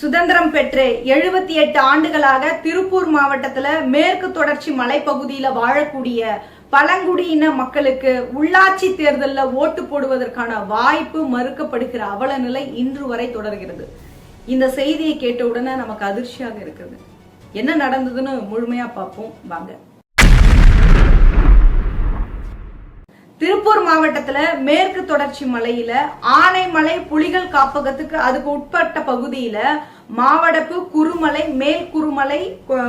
சுதந்திரம் பெற்று 78 ஆண்டுகளாக திருப்பூர் மாவட்டத்துல மேற்கு தொடர்ச்சி மலைப்பகுதியில வாழக்கூடிய பழங்குடியின மக்களுக்கு உள்ளாட்சி தேர்தலில் ஓட்டு போடுவதற்கான வாய்ப்பு மறுக்கப்படுகிற அவல நிலை இன்று வரை தொடர்கிறது. இந்த செய்தியை கேட்ட உடனே நமக்கு அதிர்ச்சியாக இருக்குது. என்ன நடந்ததுன்னு முழுமையா பார்ப்போம் வாங்க. திருப்பூர் மாவட்டத்துல மேற்கு தொடர்ச்சி மலையில ஆனைமலை புலிகள் காப்பகத்துக்கு அதுக்கு உட்பட்ட பகுதியில மாவடப்பு, குருமலை, மேல் குருமலை,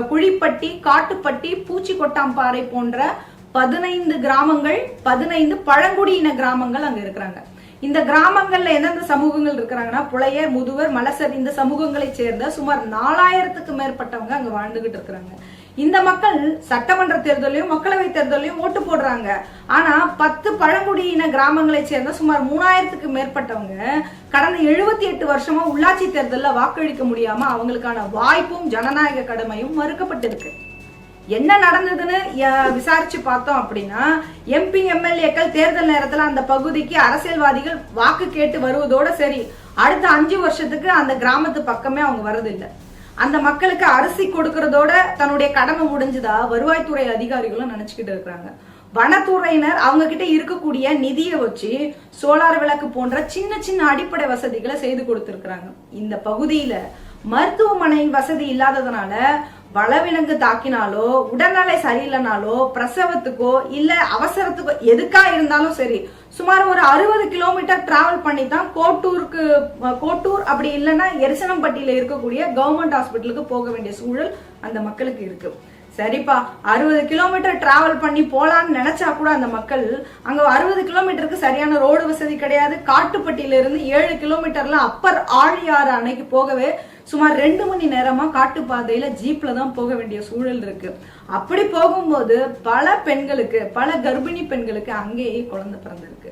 குழிப்பட்டி, காட்டுப்பட்டி, பூச்சிக்கொட்டாம்பாறை போன்ற 15 கிராமங்கள், 15 பழங்குடியின கிராமங்கள் அங்க இருக்கிறாங்க. இந்த கிராமங்கள்ல எந்தெந்த சமூகங்கள் இருக்கிறாங்கன்னா புலையர், முதுவர், மலசர் இந்த சமூகங்களை சேர்ந்த சுமார் 4000க்கு மேற்பட்டவங்க அங்க வாழ்ந்துகிட்டு இருக்கிறாங்க. இந்த மக்கள் சட்டமன்ற தேர்தலையும் மக்களவை தேர்தலையும் ஓட்டு போடுறாங்க. ஆனா 10 பழங்குடியின கிராமங்களை சேர்ந்த சுமார் 3000க்கு மேற்பட்டவங்க கடந்த 78 வருஷமா உள்ளாட்சி தேர்தலில் வாக்களிக்க முடியாம அவங்களுக்கான வாய்ப்பும் ஜனநாயக கடமையும் மறுக்கப்பட்டிருக்கு. என்ன நடந்ததுன்னு விசாரிச்சு பார்த்தோம் அப்படின்னா, எம்பி எம்எல்ஏக்கள் தேர்தல் நேரத்துல அந்த பகுதிக்கு அரசியல்வாதிகள் வாக்கு கேட்டு வருவதோட சரி, அடுத்த 5 வருஷத்துக்கு அந்த கிராமத்து பக்கமே அவங்க வரதில்லை. அந்த மக்களுக்கு அரிசி கொடுக்கறதோட தன்னுடைய கடமை முடிஞ்சுதா வருவாய்த்துறை அதிகாரிகளும் நினைச்சுக்கிட்டு இருக்கிறாங்க. வனத்துறையினர் அவங்க கிட்ட இருக்கக்கூடிய நிதியை வச்சு சோலார் விளக்கு போன்ற சின்ன சின்ன அடிப்படை வசதிகளை செய்து கொடுத்திருக்கிறாங்க. இந்த பகுதியில மருத்துவமனை வசதி இல்லாததுனால வளவிலங்கு தாக்கினாலோ, உடல்நிலை சரியில்லைனாலோ, பிரசவத்துக்கோ இல்ல அவசரத்துக்கோ எதுக்கா இருந்தாலும் சரி சுமார் ஒரு 60 கிலோமீட்டர் டிராவல் பண்ணி தான் கோட்டூர் அப்படி இல்லைன்னா எரிசனம்பட்டியில இருக்கக்கூடிய கவர்மெண்ட் ஹாஸ்பிட்டலுக்கு போக வேண்டிய சூழல் அந்த மக்களுக்கு இருக்கு. சரிப்பா, 60 கிலோமீட்டர் டிராவல் பண்ணி போலான்னு நினைச்சா கூட அந்த மக்கள் அங்க 60 கிலோமீட்டருக்கு சரியான ரோடு வசதி கிடையாது. காட்டுப்பட்டியில இருந்து 7 கிலோமீட்டர்ல அப்பர் ஆழியாறு அணைக்கு போகவே சுமார் 2 மணி நேரமா காட்டுப்பாதையில ஜீப்ல தான் போக வேண்டிய சூழல் இருக்கு. அப்படி போகும்போது பல பெண்களுக்கு, பல கர்ப்பிணி பெண்களுக்கு அங்கேயே குழந்தை பிறந்திருக்கு.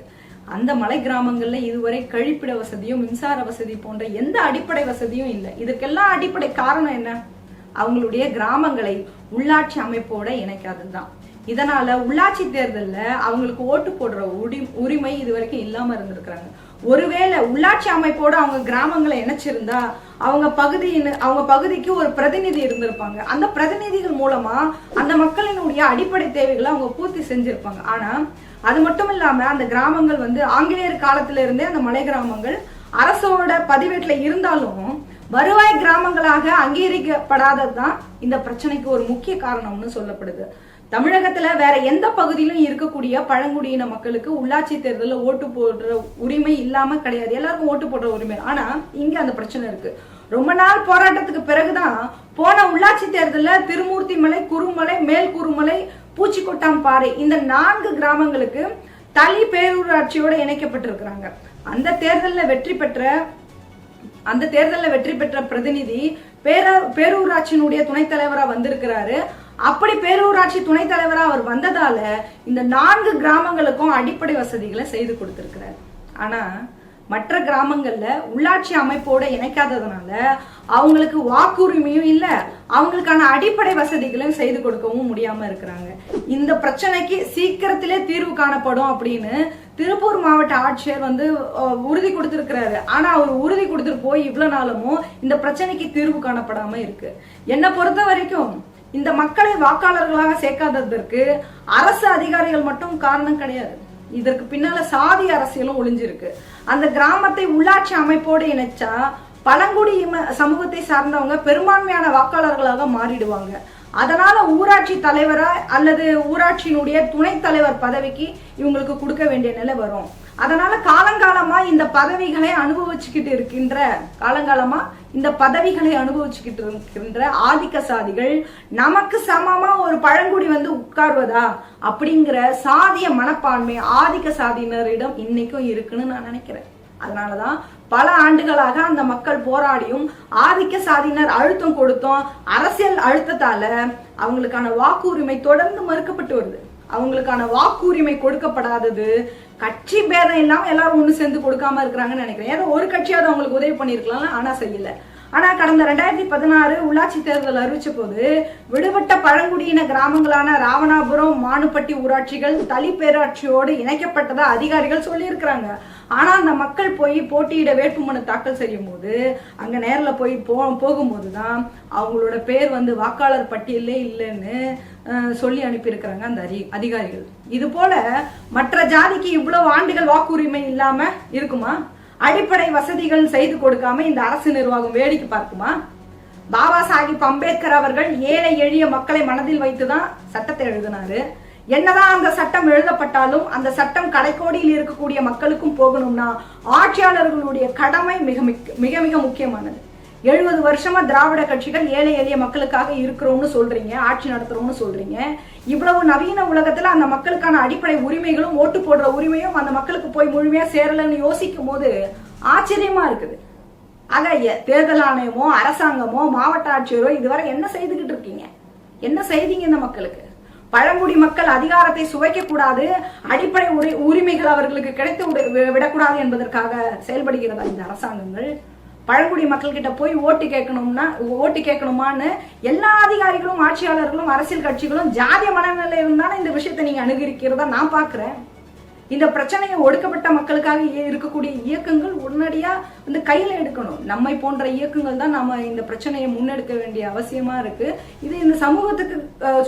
அந்த மலை கிராமங்கள்ல இதுவரை கழிப்பிட வசதியும் மின்சார வசதி போன்ற எந்த அடிப்படை வசதியும் இல்லை. இதுக்கெல்லாம் அடிப்படை காரணம் என்ன? அவங்களுடைய கிராமங்களை உள்ளாட்சி அமைப்போட இணைக்காததுதான். இதனால உள்ளாட்சி தேர்தல்ல அவங்களுக்கு ஓட்டு போடுற உரிமை இது வரைக்கும் இல்லாம இருந்திருக்கிறாங்க. ஒருவேளை உள்ளாட்சி அமைப்போட அவங்க கிராமங்களை இணைச்சிருந்தா அவங்க பகுதிக்கு ஒரு பிரதிநிதி இருந்திருப்பாங்க. அந்த பிரதிநிதிகள் மூலமா அந்த மக்களினுடைய அடிப்படை தேவைகளை அவங்க பூர்த்தி செஞ்சிருப்பாங்க. ஆனா அது மட்டும் இல்லாம அந்த கிராமங்கள் ஆங்கிலேயர் காலத்துல இருந்தே அந்த மலை கிராமங்கள் அரசோட பதிவேட்டுல இருந்தாலும் வருவாய் கிராமங்களாக அங்கீகரிக்கப்படாததுதான் இந்த பிரச்சனைக்கு ஒரு முக்கிய காரணம்னு சொல்லப்படுது. தமிழகத்துல வேற எந்த பகுதியிலும் இருக்கக்கூடிய பழங்குடியின மக்களுக்கு உள்ளாட்சி தேர்தலில் ஓட்டு போடுற உரிமை இல்லாம கிடையாது. எல்லாருக்கும் ஓட்டு போடுற உரிமை. ஆனா இங்க அந்த பிரச்சனை இருக்கு. ரொம்ப நாள் போராட்டத்துக்கு பிறகுதான் போன உள்ளாட்சி தேர்தலில் திருமூர்த்திமலை, குருமலை, மேல் குருமலை, பூச்சிக்கொட்டாம்பாறை இந்த 4 கிராமங்களுக்கு தளி பேரூராட்சியோட இணைக்கப்பட்டிருக்கிறாங்க. அந்த தேர்தலில் வெற்றி பெற்ற பிரதிநிதி பேரூராட்சியினுடைய துணைத் தலைவரா வந்திருக்கிறாரு. அப்படி பேரூராட்சி துணைத் தலைவரா அவர் வந்ததால இந்த 4 கிராமங்களுக்கும் அடிப்படை வசதிகளை செய்து கொடுத்திருக்கிறார். ஆனா மற்ற கிராமங்கள்ல உள்ளாட்சி அமைப்போட இணைக்காததுனால அவங்களுக்கு வாக்குரிமையும் இல்ல, அவங்களுக்கான அடிப்படை வசதிகளையும் செய்து கொடுக்கவும் முடியாம இருக்கிறாங்க. இந்த பிரச்சனைக்கு சீக்கிரத்திலே தீர்வு காணப்படும் அப்படின்னு திருப்பூர் மாவட்ட ஆட்சியர் உறுதி கொடுத்திருக்கிறாரு. ஆனா அவர் உறுதி கொடுத்துட்டு போய் இவ்வளவு நாளும் இந்த பிரச்சனைக்கு தீர்வு காணப்படாம இருக்கு. என்னை பொறுத்த வரைக்கும் இந்த மக்களை வாக்காளர்களாக சேர்க்காததற்கு அரசு அதிகாரிகள் மட்டும் காரணம் கிடையாது. இதற்கு பின்னால சாதி அரசியலும் ஒளிஞ்சிருக்கு. அந்த கிராமத்தை உள்ளாட்சி அமைப்போடு இணைச்சா பழங்குடி சமூகத்தை சார்ந்தவங்க பெரும்பான்மையான வாக்காளர்களாக மாறிடுவாங்க. அதனால ஊராட்சி தலைவரா அல்லது ஊராட்சியினுடைய துணைத் தலைவர் பதவிக்கு இவங்களுக்கு கொடுக்க வேண்டிய நிலை வரும். அதனால காலங்காலமா இந்த பதவிகளை அனுபவிச்சுக்கிட்டு இருக்கின்ற ஆதிக்க சாதிகள் நமக்கு சமமா ஒரு பழங்குடி உட்கார்வதா அப்படிங்கிற சாதிய மனப்பான்மை ஆதிக்க சாதியினரிடம் இன்னைக்கும் இருக்குன்னு நான் நினைக்கிறேன். அதனாலதான் பல ஆண்டுகளாக அந்த மக்கள் போராடியும் ஆதிக்க சாதியினர் அழுத்தம் கொடுத்தோம். அரசியல் அழுத்தத்தால அவங்களுக்கான வாக்குரிமை தொடர்ந்து மறுக்கப்பட்டு வருது. அவங்களுக்கான வாக்குரிமை கொடுக்கப்படாதது கட்சி பேதம் இல்லாம எல்லாரும் ஒண்ணு சேர்ந்து கொடுக்காம இருக்கிறாங்கன்னு நினைக்கிறேன். ஏதோ ஒரு கட்சியாவது அவங்களுக்கு உதவி பண்ணிருக்கலாம், ஆனா செய்யல. ஆனா கடந்த 2016 உள்ளாட்சி தேர்தல் அறிவிச்ச போது விடுபட்ட பழங்குடியின கிராமங்களான ராவணாபுரம், மானுப்பட்டி ஊராட்சிகள் தளி பேராட்சியோடு இணைக்கப்பட்டதா அதிகாரிகள் சொல்லியிருக்கிறாங்க. ஆனா அந்த மக்கள் போய் போட்டியிட வேட்புமனு தாக்கல் செய்யும் போது அங்க நேரில் போய் போகும்போதுதான் அவங்களோட பேர் வந்து வாக்காளர் பட்டியலே இல்லைன்னு சொல்லி அனுப்பியிருக்கிறாங்க அந்த அதிகாரிகள். இது போல மற்ற ஜாதிக்கு இவ்வளவு ஆண்டுகள் வாக்குரிமை இல்லாம இருக்குமா? அடிப்படை வசதிகள் செய்து கொடுக்காம இந்த அரசு நிர்வாகம் வேடிக்கை பார்க்குமா? பாபா சாஹிப் அம்பேத்கர் அவர்கள் ஏழை எளிய மக்களை மனதில் வைத்துதான் சட்டத்தை எழுதினாரு. என்னதான் அந்த சட்டம் எழுதப்பட்டாலும் அந்த சட்டம் கடைக்கோடியில் இருக்கக்கூடிய மக்களுக்கும் போகணும்னா ஆட்சியாளர்களுடைய கடமை மிக மிக மிக முக்கியமானது. 70 வருஷமா திராவிட கட்சிகள் ஏழை எளிய மக்களுக்காக இருக்கிறோம்னு சொல்றீங்க, ஆட்சி நடத்துறோம்னு சொல்றீங்க. இவ்வளவு நவீன உலகத்துல அந்த மக்களுக்கான அடிப்படை உரிமைகளும் ஓட்டு போடுற உரிமையும் அந்த மக்களுக்கு போய் முழுமையா சேரலன்னு யோசிக்கும் போது ஆச்சரியமா இருக்குது. ஆக தேர்தல் ஆணையமோ அரசாங்கமோ மாவட்ட ஆட்சியரோ இதுவரை என்ன செய்துகிட்டு இருக்கீங்க? என்ன செய்தீங்க இந்த மக்களுக்கு? பழங்குடி மக்கள் அதிகாரத்தை சுவைக்க கூடாது, அடிப்படை உரிமைகள் அவர்களுக்கு கிடைத்து விடக்கூடாது என்பதற்காக செயல்படுகிறதா இந்த அரசாங்கங்கள்? பழங்குடி மக்கள் கிட்ட போய் ஓட்டு கேட்கணுமான்னு எல்லா அதிகாரிகளும் ஆட்சியாளர்களும் அரசியல் கட்சிகளும் ஜாதிய மனநிலை இருந்தாலும் இந்த விஷயத்தை நீங்க அணுகிருக்கிறதா நான் பாக்குறேன். இந்த பிரச்சனையை ஒடுக்கப்பட்ட மக்களுக்காக இருக்கக்கூடிய இயக்கங்கள் உடனடியா வந்து கையில எடுக்கணும். நம்மை போன்ற இயக்கங்கள் தான் நம்ம இந்த பிரச்சனையை முன்னெடுக்க வேண்டிய அவசியமா இருக்கு. இது இந்த சமூகத்துக்கு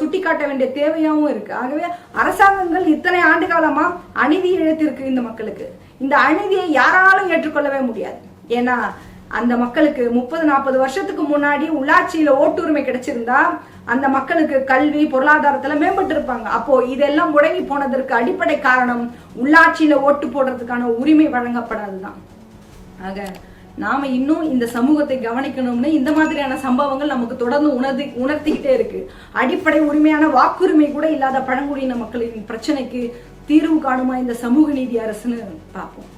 சுட்டி காட்ட வேண்டிய தேவையாவும் இருக்கு. ஆகவே அரசாங்கங்கள் இத்தனை ஆண்டு காலமா அநீதி இழைத்திருக்கு இந்த மக்களுக்கு. இந்த அநீதியை யாராலும் ஏற்றுக்கொள்ளவே முடியாது. ஏன்னா அந்த மக்களுக்கு 30-40 வருஷத்துக்கு முன்னாடி உள்ளாட்சியில ஓட்டுரிமை கிடைச்சிருந்தா அந்த மக்களுக்கு கல்வி பொருளாதாரத்துல மேம்பட்டு இருப்பாங்க. அப்போ இதெல்லாம் முடங்கி போனதற்கு அடிப்படை காரணம் உள்ளாட்சியில ஓட்டு போடுறதுக்கான உரிமை வழங்கப்படாதுதான். ஆக நாம இன்னும் இந்த சமூகத்தை கவனிக்கணும்னு இந்த மாதிரியான சம்பவங்கள் நமக்கு தொடர்ந்து உணர்த்திக்கிட்டே இருக்கு. அடிப்படை உரிமையான வாக்குரிமை கூட இல்லாத பழங்குடியின மக்களின் பிரச்சனைக்கு தீர்வு காணுமா இந்த சமூக நீதி அரசுன்னு பார்ப்போம்.